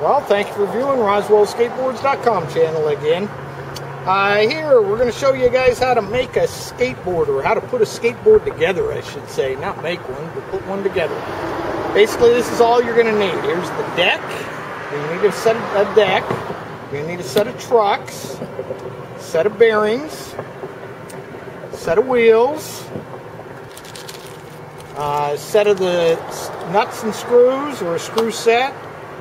Well, thank you for viewing RoswellSkateboards.com channel again. Here we're going to show you guys how to make a skateboard, or how to put a skateboard together, I should say. Not make one, but put one together. Basically, this is all you're going to need. Here's the deck. You need a set of deck. You're going to need a set of trucks, a set of bearings, a set of wheels, a set of the nuts and screws, or a screw set.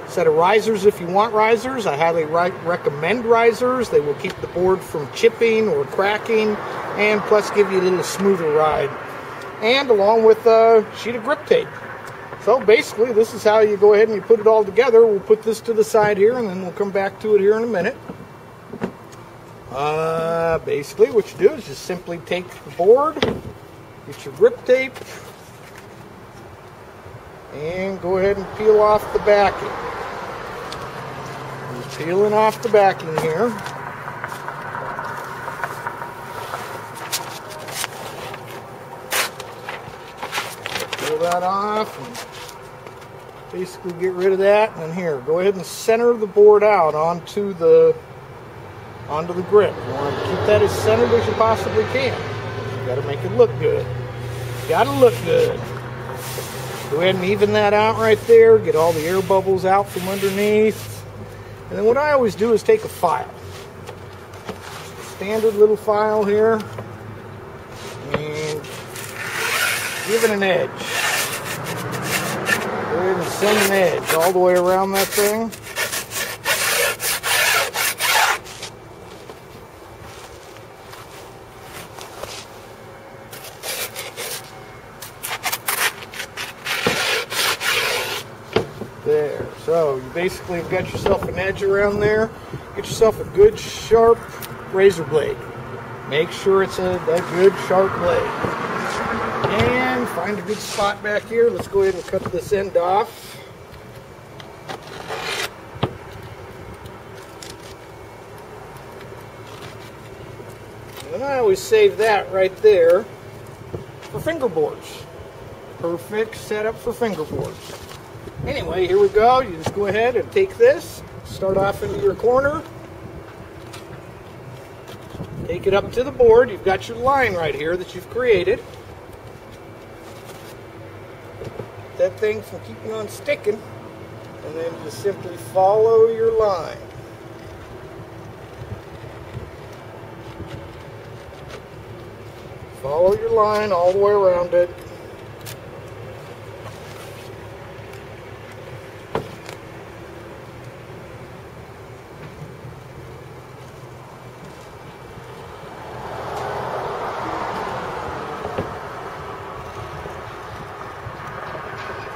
Set of risers if you want risers. I highly recommend risers. They will keep the board from chipping or cracking, and plus give you a little smoother ride. And along with a sheet of grip tape. So basically, this is how you go ahead and you put it all together. We'll put this to the side here, and then we'll come back to it here in a minute. Basically, what you do is just simply take the board, get your grip tape, and go ahead and peel off the backing. Peeling off the backing here. Peel that off and basically get rid of that. And here, go ahead and center the board out onto the grip. You want to keep that as centered as you possibly can. You got to make it look good. Got to look good. Go ahead and even that out right there. Get all the air bubbles out from underneath. And then what I always do is take a file. Standard little file here. And give it an edge. Go ahead and send an edge all the way around that thing. There. So you basically have got yourself an edge around there. Get yourself a good sharp razor blade. Make sure it's a good sharp blade. And find a good spot back here. Let's go ahead and cut this end off. And I always save that right there for fingerboards. Perfect setup for fingerboards. Anyway, here we go. You just go ahead and take this, start off into your corner, take it up to the board. You've got your line right here that you've created. Get that thing from keeping on sticking, and then just simply follow your line. Follow your line all the way around it.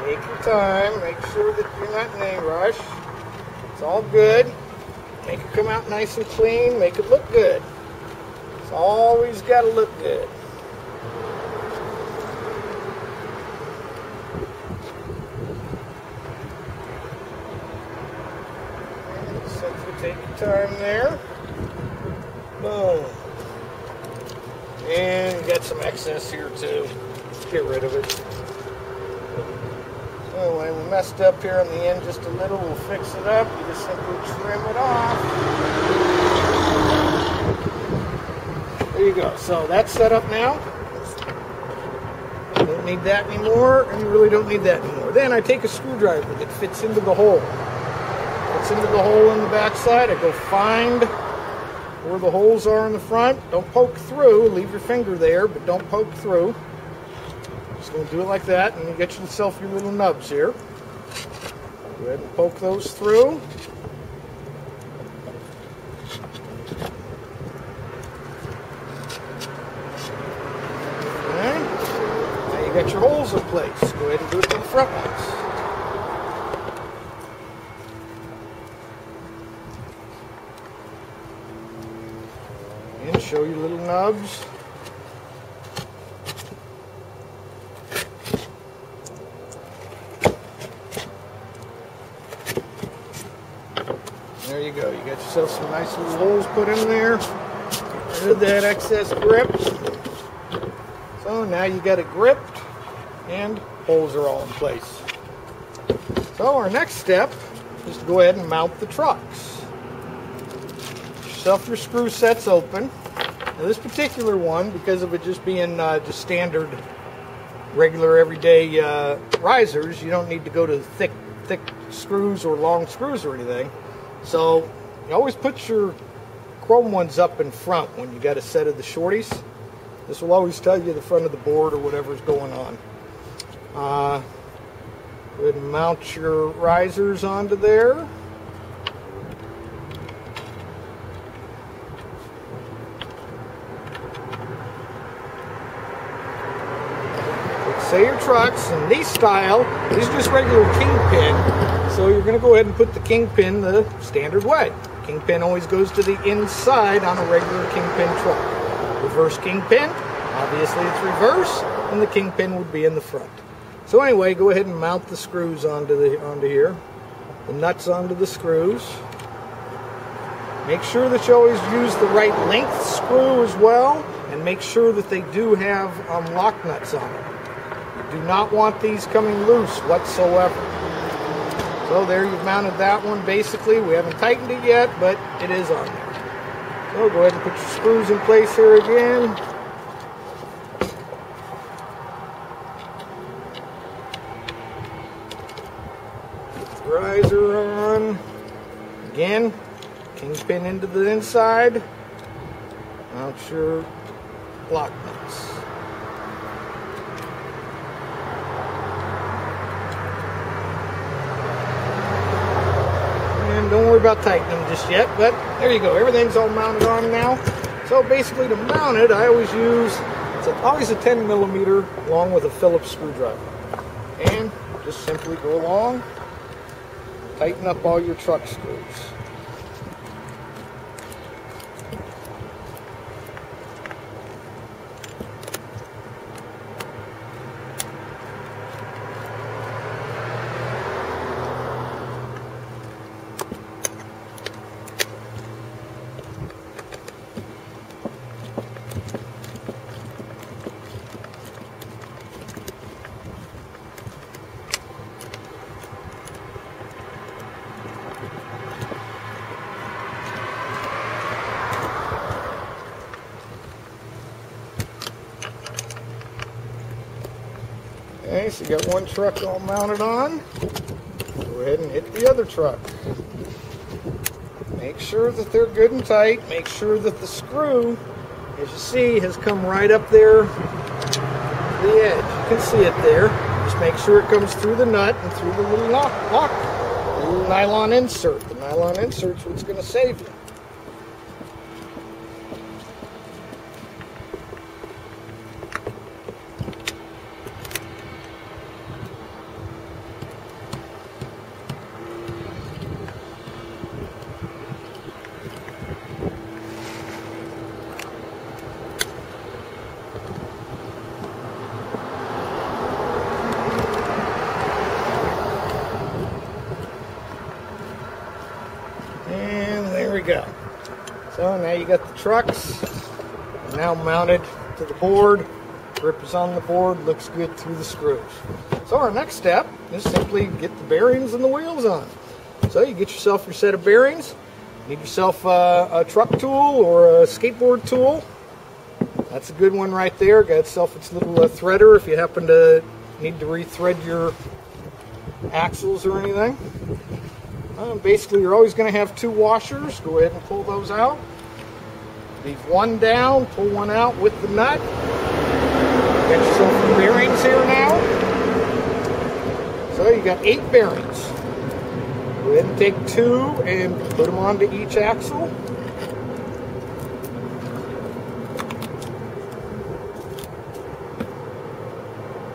Take your time, make sure that you're not in any rush. It's all good. Make it come out nice and clean, make it look good. It's always got to look good. And simply take your time there. Boom. And you got some excess here too. Let's get rid of it. Anyway, we messed up here on the end just a little. We'll fix it up. You just simply trim it off. There you go. So that's set up now. Don't need that anymore, and you really don't need that anymore. Then I take a screwdriver that fits into the hole. Fits into the hole in the backside. I go find where the holes are in the front. Don't poke through. Leave your finger there, but don't poke through. Just going to do it like that, and you get yourself your little nubs here. Go ahead and poke those through. Okay. Now you got your holes in place. Go ahead and do it to the front ones. And show your little nubs. There you go. You got yourself some nice little holes put in there. Get rid of that excess grip. So now you got it gripped and holes are all in place. So our next step is to go ahead and mount the trucks. Get yourself your screw sets open. Now this particular one, because of it just being just standard, regular, everyday risers, you don't need to go to thick screws or long screws or anything. So you always put your chrome ones up in front when you got a set of the shorties. This will always tell you the front of the board or whatever's going on. Go ahead and mount your risers onto there. Say your trucks, in these style, these are just regular kingpin, so you're going to go ahead and put the kingpin the standard way. Kingpin always goes to the inside on a regular kingpin truck. Reverse kingpin, obviously it's reverse, and the kingpin would be in the front. So anyway, go ahead and mount the screws onto here, the nuts onto the screws. Make sure that you always use the right length screw as well, and make sure that they do have lock nuts on them. Do not want these coming loose whatsoever. So there, you've mounted that one basically. We haven't tightened it yet, but it is on there. So go ahead and put your screws in place here again. Get the riser on. Again, kingpin into the inside. Mount your lock nuts. Don't worry about tightening them just yet, but there you go. Everything's all mounted on now. So basically to mount it, I always use, always a 10 millimeter along with a Phillips screwdriver. And just simply go along, tighten up all your truck screws. Okay, so you got one truck all mounted on. Go ahead and hit the other truck. Make sure that they're good and tight. Make sure that the screw, as you see, has come right up there to the edge. You can see it there. Just make sure it comes through the nut and through the little lock, the little nylon insert. The nylon insert's what's going to save you. Go. So now you got the trucks now mounted to the board. Grip is on the board, looks good through the screws. So our next step is simply get the bearings and the wheels on. So you get yourself your set of bearings. Need yourself a truck tool or a skateboard tool. That's a good one right there. Got itself its little threader if you happen to need to rethread your axles or anything. Basically, you're always going to have two washers. Go ahead and pull those out. Leave one down, pull one out with the nut. Get yourself the bearings here now. So you got 8 bearings. Go ahead and take 2 and put them onto each axle.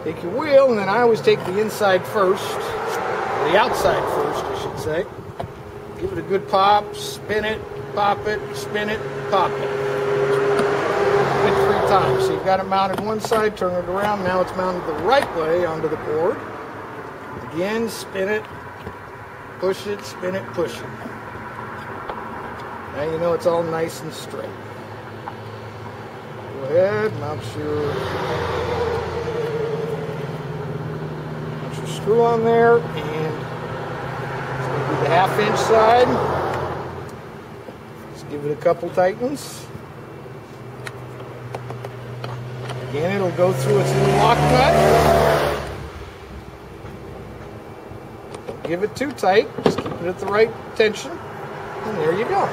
Take your wheel, and then I always take the inside first, or the outside first, I should say. Give it a good pop, spin it, pop it, spin it, pop it. Good 3 times. So you've got it mounted one side, turn it around. Now it's mounted the right way onto the board. Again, spin it, push it, spin it, push it. Now you know it's all nice and straight. Go ahead, mount your screw on there, and it's going to be the 1/2-inch side. Just give it a couple tightens. Again, it'll go through its little lock nut. Don't give it too tight. Just keep it at the right tension. And there you go.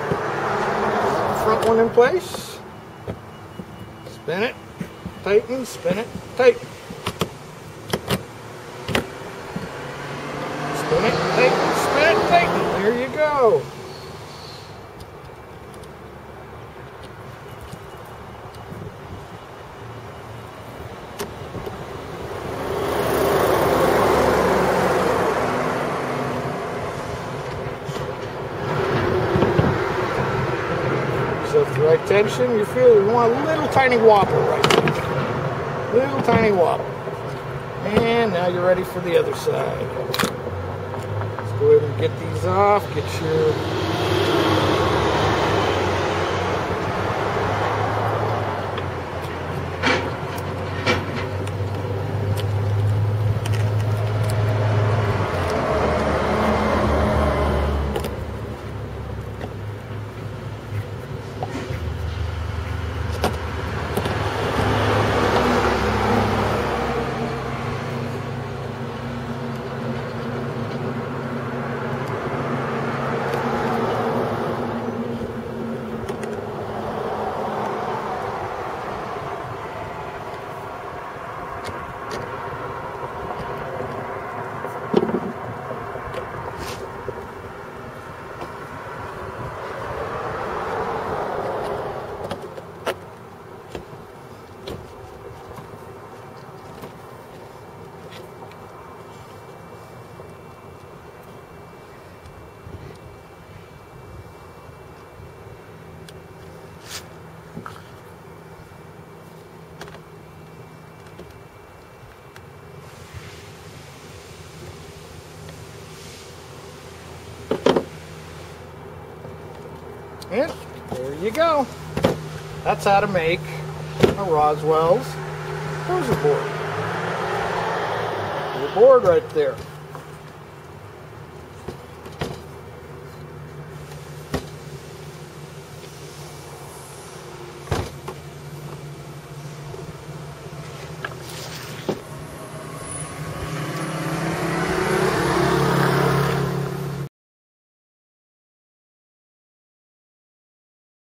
Front one in place. Spin it, tighten, spin it, tighten. Spin it, tighten, spin it, tighten. There you go. So with the right tension, you feel you want a little tiny wobble right there. Little tiny wobble. And now you're ready for the other side. Let's go ahead and get these off. Get your and there you go. That's how to make a Roswell's cruiser board. Your board right there.